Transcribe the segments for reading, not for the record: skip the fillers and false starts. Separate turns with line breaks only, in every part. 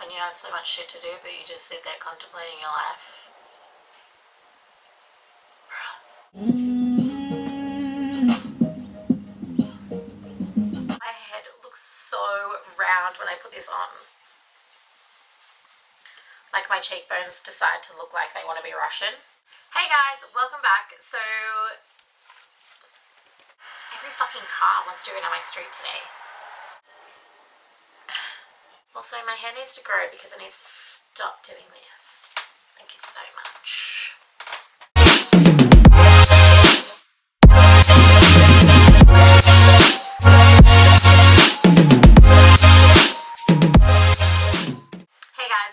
when you have so much shit to do, but you just sit there contemplating your life. My head looks so round when I put this on. Like my cheekbones decide to look like they want to be Russian. Hey guys, welcome back. So, every fucking car wants to go down my street today. Also, my hair needs to grow because it needs to stop doing this. Thank you so much.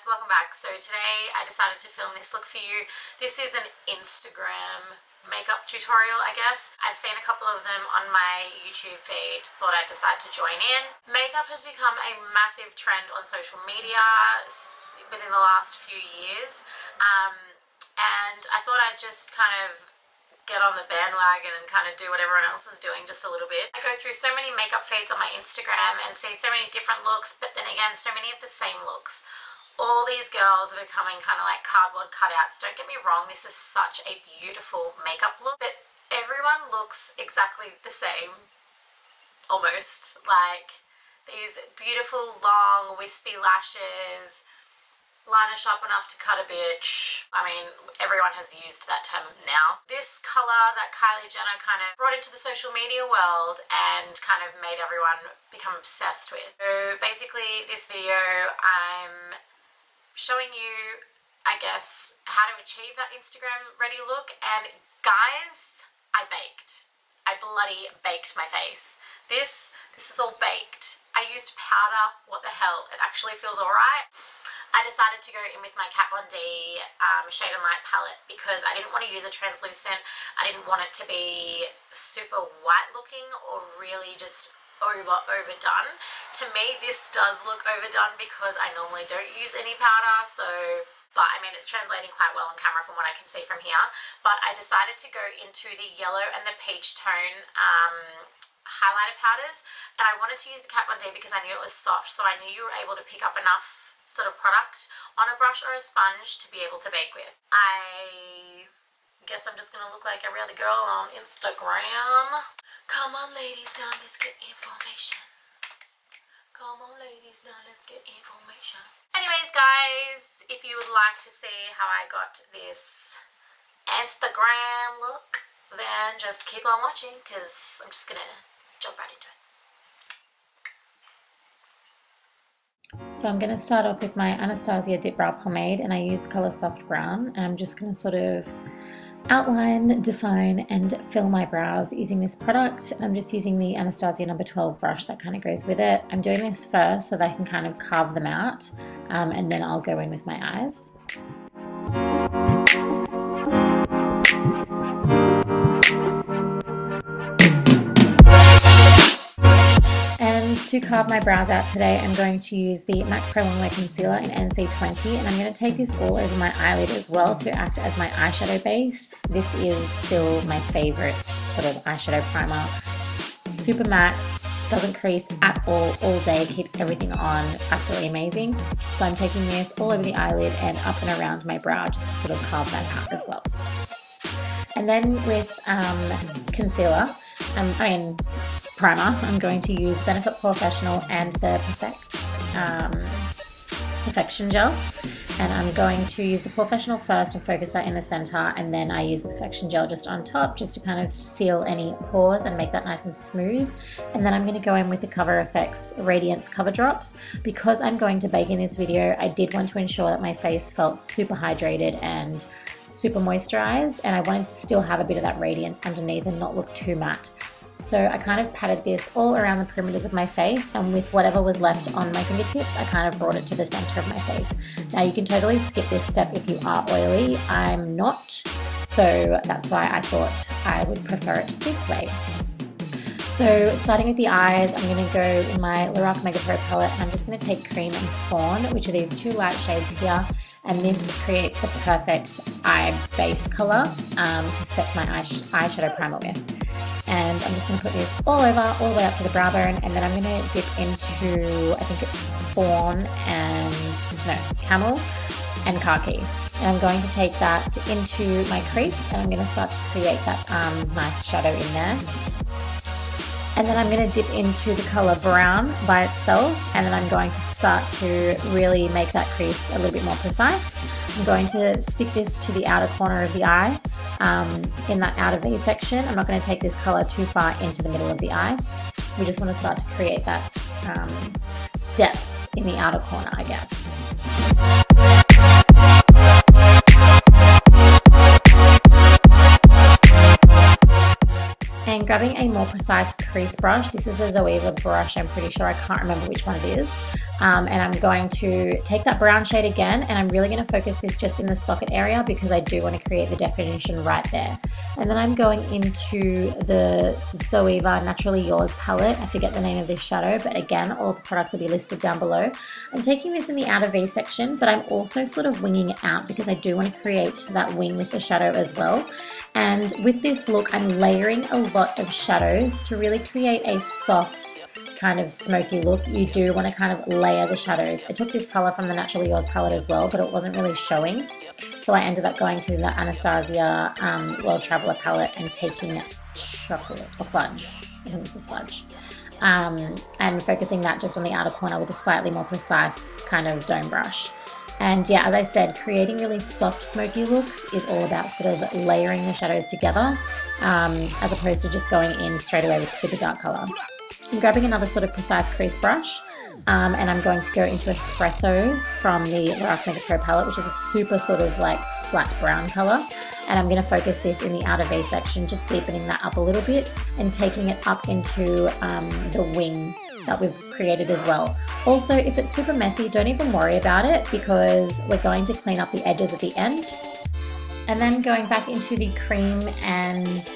Welcome back. So today I decided to film this look for you. This is an Instagram makeup tutorial, I guess. I've seen a couple of them on my YouTube feed, thought I'd decide to join in. Makeup has become a massive trend on social media within the last few years, and I thought I'd just kind of get on the bandwagon and kind of do what everyone else is doing just a little bit. I go through so many makeup feeds on my Instagram and see so many different looks, but then again so many of the same looks. All these girls are becoming kind of like cardboard cutouts. Don't get me wrong, this is such a beautiful makeup look, but everyone looks exactly the same, almost. Like these beautiful long wispy lashes, liner sharp enough to cut a bitch. I mean, everyone has used that term now. This colour that Kylie Jenner kind of brought into the social media world and kind of made everyone become obsessed with. So basically this video I'm showing you, I guess, how to achieve that Instagram ready look. And guys, I baked. I bloody baked my face. This is all baked. I used powder. What the hell? It actually feels alright. I decided to go in with my Kat Von D Shade and Light palette because I didn't want to use a translucent. I didn't want it to be super white looking or really just overdone. To me this does look overdone because I normally don't use any powder, so, but I mean it's translating quite well on camera from what I can see from here. But I decided to go into the yellow and the peach tone highlighter powders, and I wanted to use the Kat Von D because I knew it was soft, so I knew you were able to pick up enough sort of product on a brush or a sponge to be able to bake with. I guess I'm just gonna look like every other girl on Instagram. Come on ladies, now let's get information. Come on ladies, now let's get information. Anyways guys, if you would like to see how I got this Instagram look, then just keep on watching because I'm just gonna jump right into it.
So I'm going to start off with my Anastasia Dipbrow Pomade, and I use the colour Soft Brown, and I'm just going to sort of outline, define and fill my brows using this product. I'm just using the Anastasia number 12 brush that kind of goes with it. I'm doing this first so that I can kind of carve them out, and then I'll go in with my eyes. To carve my brows out today, I'm going to use the MAC Pro Longwear Concealer in NC20, and I'm going to take this all over my eyelid as well to act as my eyeshadow base. This is still my favourite sort of eyeshadow primer. Super matte, doesn't crease at all day, keeps everything on. It's absolutely amazing. So I'm taking this all over the eyelid and up and around my brow just to sort of carve that out as well. And then with concealer, primer, I'm going to use Benefit Porefessional and the Perfektion gel, and I'm going to use the Porefessional first and focus that in the center, and then I use the Perfektion gel just on top just to kind of seal any pores and make that nice and smooth. And then I'm going to go in with the COVERFX Radiance Cover Drops. Because I'm going to bake in this video, I did want to ensure that my face felt super hydrated and super moisturized, and I wanted to still have a bit of that radiance underneath and not look too matte. So I kind of patted this all around the perimeters of my face, and with whatever was left on my fingertips, I kind of brought it to the center of my face. Now you can totally skip this step if you are oily. I'm not, so that's why I thought I would prefer it this way. So starting with the eyes, I'm going to go in my LORAC Mega Pro Palette, and I'm just going to take Cream and Fawn, which are these two light shades here, and this creates the perfect eye base color to set my eyeshadow primer with. And I'm just going to put this all over, all the way up to the brow bone, and then I'm going to dip into, I think it's Fawn and camel and khaki. And I'm going to take that into my crease and I'm going to start to create that nice shadow in there. And then I'm going to dip into the color brown by itself, and then I'm going to start to really make that crease a little bit more precise. I'm going to stick this to the outer corner of the eye, in that outer V section. I'm not going to take this color too far into the middle of the eye. We just want to start to create that depth in the outer corner, I guess. And grabbing a more precise crease brush, this is a ZOEVA brush, I'm pretty sure, I can't remember which one it is, and I'm going to take that brown shade again, and I'm really going to focus this just in the socket area because I do want to create the definition right there. And then I'm going into the ZOEVA Naturally Yours palette. I forget the name of this shadow, but again, all the products will be listed down below. I'm taking this in the outer V section, but I'm also sort of winging it out because I do want to create that wing with the shadow as well. And with this look, I'm layering a lot of shadows to really create a soft kind of smoky look. You do want to kind of layer the shadows. I took this color from the Naturally Yours palette as well, but it wasn't really showing. So I ended up going to the Anastasia World Traveler palette and taking chocolate or fudge. I think this is fudge. And focusing that just on the outer corner with a slightly more precise kind of dome brush. And yeah, as I said, creating really soft smoky looks is all about sort of layering the shadows together, as opposed to just going in straight away with super dark color. I'm grabbing another sort of precise crease brush, and I'm going to go into Espresso from the LORAC Mega Pro Palette, which is a super sort of like flat brown color. And I'm going to focus this in the outer V section, just deepening that up a little bit and taking it up into the wing that we've created as well. Also, if it's super messy, don't even worry about it because we're going to clean up the edges at the end. And then going back into the cream and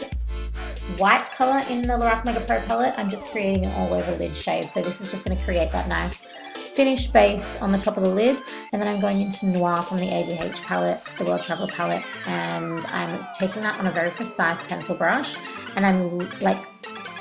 white color in the LORAC Mega Pro Palette, I'm just creating an all over lid shade. So this is just going to create that nice finished base on the top of the lid. And then I'm going into Noir from the ABH palette, the World Traveler palette, and I'm taking that on a very precise pencil brush, and I'm like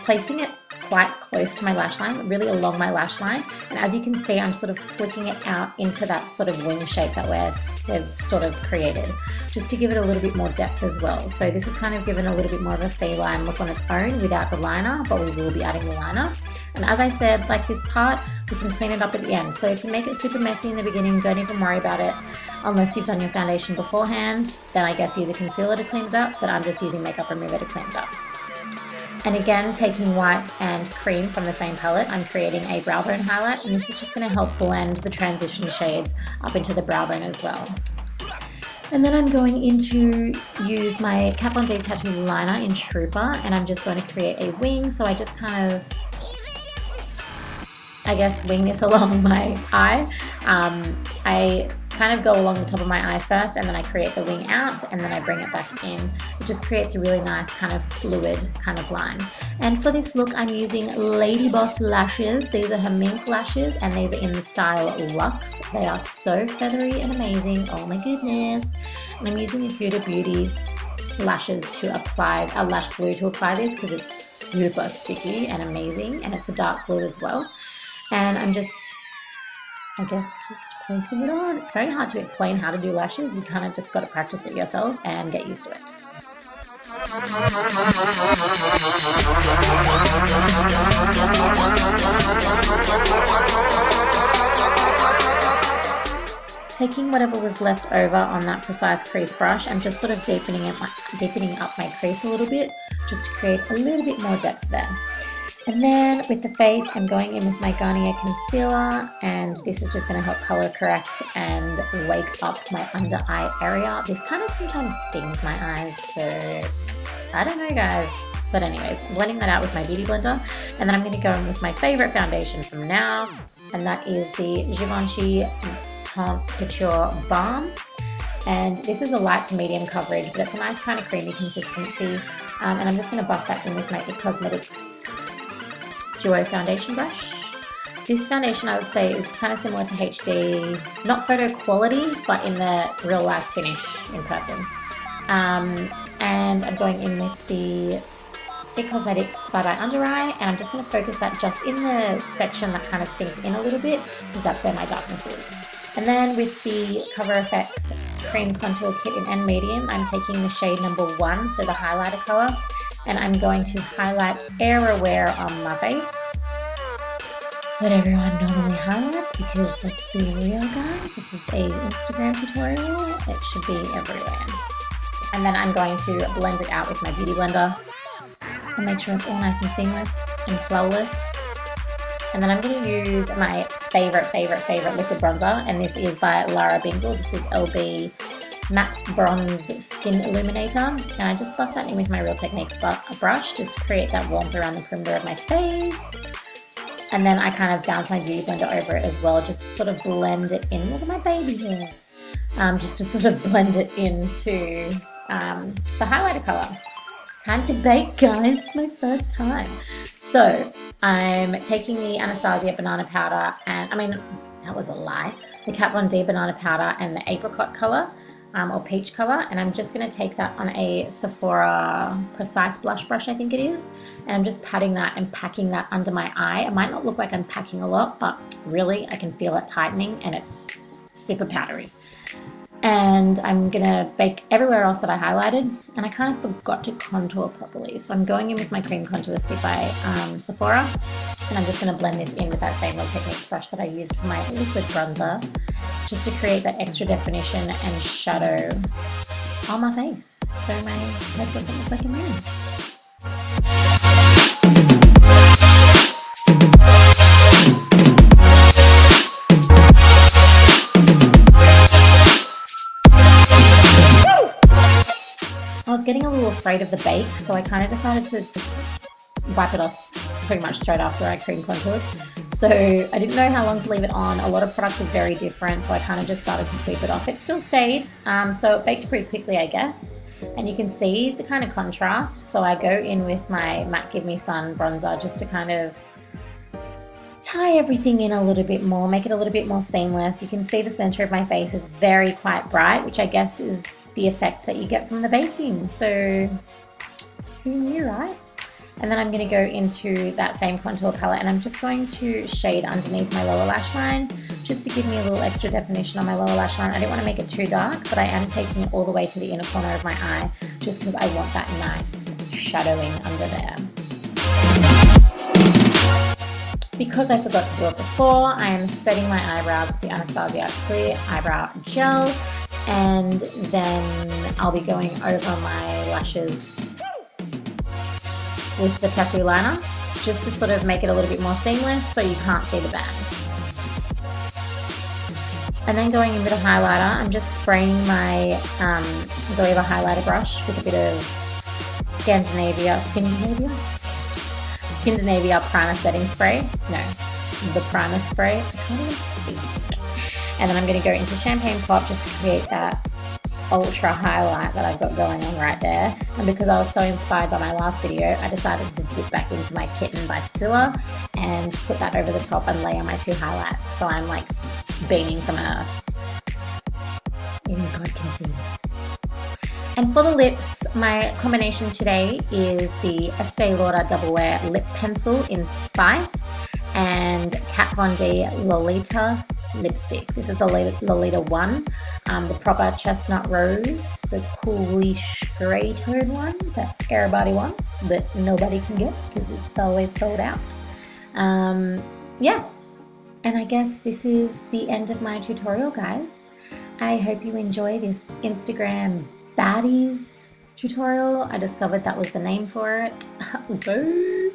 placing it quite close to my lash line, really along my lash line. And as you can see, I'm sort of flicking it out into that sort of wing shape that we've sort of created, just to give it a little bit more depth as well. So this is kind of given a little bit more of a feline look on its own without the liner, but we will be adding the liner. And as I said, like this part, we can clean it up at the end. So if you make it super messy in the beginning, don't even worry about it. Unless you've done your foundation beforehand, then I guess use a concealer to clean it up, but I'm just using makeup remover to clean it up. And again, taking white and cream from the same palette, I'm creating a brow bone highlight, and this is just going to help blend the transition shades up into the brow bone as well. And then I'm going in to use my Kat Von D Tattoo Liner in Trooper, and I'm just going to create a wing. So I just kind of, I guess, wing this along my eye. I kind of go along the top of my eye first, and then I create the wing out, and then I bring it back in. It just creates a really nice kind of fluid kind of line. And for this look, I'm using LADYBOSSLASHES. These are her mink lashes, and these are in the style Luxe. They are so feathery and amazing. Oh my goodness. And I'm using the Huda Beauty lashes to apply, a lash glue to apply this because it's super sticky and amazing, and it's a dark glue as well. And I'm just, I guess, just placing it on. It's very hard to explain how to do lashes. You kind of just got to practice it yourself and get used to it. Taking whatever was left over on that precise crease brush, I'm just sort of deepening up my crease a little bit, just to create a little bit more depth there. And then with the face, I'm going in with my Garnier concealer, and this is just going to help color correct and wake up my under eye area. This kind of sometimes stings my eyes, so I don't know, guys. But anyways, I'm blending that out with my Beauty Blender, and then I'm going to go in with my favorite foundation from now, and that is the GIVENCHY Teint Couture Balm. And this is a light to medium coverage, but it's a nice kind of creamy consistency. And I'm just going to buff that in with my IT Cosmetics Duo foundation brush. This foundation, I would say, is kind of similar to HD, not photo quality, but in the real life finish in person. And I'm going in with the IT Cosmetics Bye Bye Under Eye, and I'm just going to focus that just in the section that kind of sinks in a little bit, because that's where my darkness is. And then with the COVERFX Cream Contour Kit in Nmedium, I'm taking the shade number 1, so the highlighter color, and I'm going to highlight everywhere on my face that everyone normally highlights, because let's be real guys, this is a Instagram tutorial, it should be everywhere. And then I'm going to blend it out with my beauty blender and make sure it's all nice and seamless and flawless. And then I'm going to use my favorite liquid bronzer, and this is by Lara Bingle. This is LB Matte Bronze Skin Illuminator, and I just buff that in with my Real Techniques brush just to create that warmth around the perimeter of my face. And then I kind of bounce my beauty blender over it as well, just to sort of blend it in. Look at my baby here. Just to sort of blend it into the highlighter color. Time to bake, guys. It's my first time. So I'm taking the Anastasia banana powder, and I mean, that was a lie. The Kat Von D banana powder and the apricot color, or peach color, and I'm just going to take that on a Sephora Precise blush brush, I think it is, and I'm just patting that and packing that under my eye. It might not look like I'm packing a lot, but really I can feel it tightening, and it's super powdery. And I'm gonna bake everywhere else that I highlighted, and I kind of forgot to contour properly, so I'm going in with my cream contour stick by Sephora, and I'm just gonna blend this in with that same Real Techniques brush that I used for my liquid bronzer, just to create that extra definition and shadow on my face, so my head doesn't look like a man. I was getting a little afraid of the bake, so I kind of decided to just wipe it off pretty much straight after I cream contoured. So I didn't know how long to leave it on. A lot of products are very different, so I kind of just started to sweep it off. It still stayed, so it baked pretty quickly, I guess. And you can see the kind of contrast. So I go in with my MAC Give Me Sun bronzer just to kind of tie everything in a little bit more, make it a little bit more seamless. You can see the center of my face is very quite bright, which I guess is the effect that you get from the baking. So who knew, right? And then I'm going to go into that same contour palette, and I'm just going to shade underneath my lower lash line just to give me a little extra definition on my lower lash line. I don't want to make it too dark, but I am taking it all the way to the inner corner of my eye just because I want that nice shadowing under there. Because I forgot to do it before, I am setting my eyebrows with the Anastasia Clear Eyebrow Gel, and then I'll be going over my lashes with the tattoo liner just to sort of make it a little bit more seamless so you can't see the band. And then going in with a highlighter, I'm just spraying my ZOEVA highlighter brush with a bit of Scandinavia primer setting spray. No, the primer spray. I can't even speak. And then I'm going to go into Champagne Pop just to create that ultra highlight that I've got going on right there. And because I was so inspired by my last video, I decided to dip back into my Kitten by Stila and put that over the top and layer my two highlights. So I'm like beaming from Earth. Even God can see me. And for the lips, my combination today is the Estee Lauder Double Wear Lip Pencil in Spice and Kat Von D Lolita lipstick. This is the Lolita one, the proper chestnut rose, the coolish grey tone one that everybody wants but nobody can get because it's always sold out. Yeah, and I guess this is the end of my tutorial, guys. I hope you enjoy this Instagram Baddies tutorial. I discovered that was the name for it. Boo!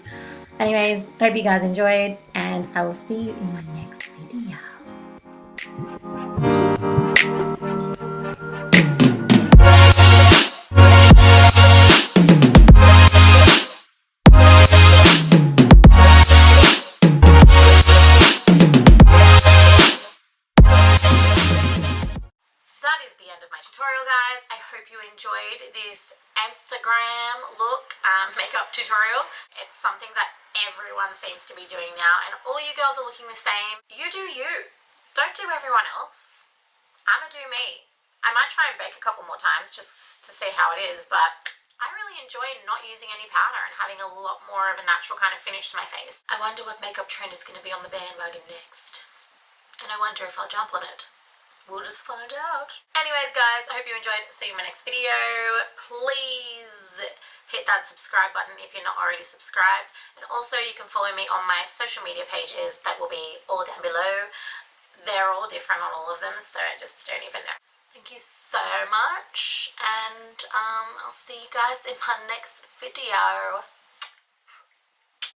Anyways, hope you guys enjoyed, and I will see you in my next video.
That is the end of my tutorial, guys. I hope you enjoyed this Instagram look makeup tutorial. It's something that everyone seems to be doing now, and all you girls are looking the same. You do you. Don't do everyone else. I'ma do me. I might try and bake a couple more times just to see how it is, but I really enjoy not using any powder and having a lot more of a natural kind of finish to my face. I wonder what makeup trend is going to be on the bandwagon next, and I wonder if I'll jump on it. We'll just find out. Anyways, guys, I hope you enjoyed. See you in my next video. Please hit that subscribe button if you're not already subscribed. And also, you can follow me on my social media pages. That will be all down below. They're all different on all of them, so I just don't even know. Thank you so much, and I'll see you guys in my next video.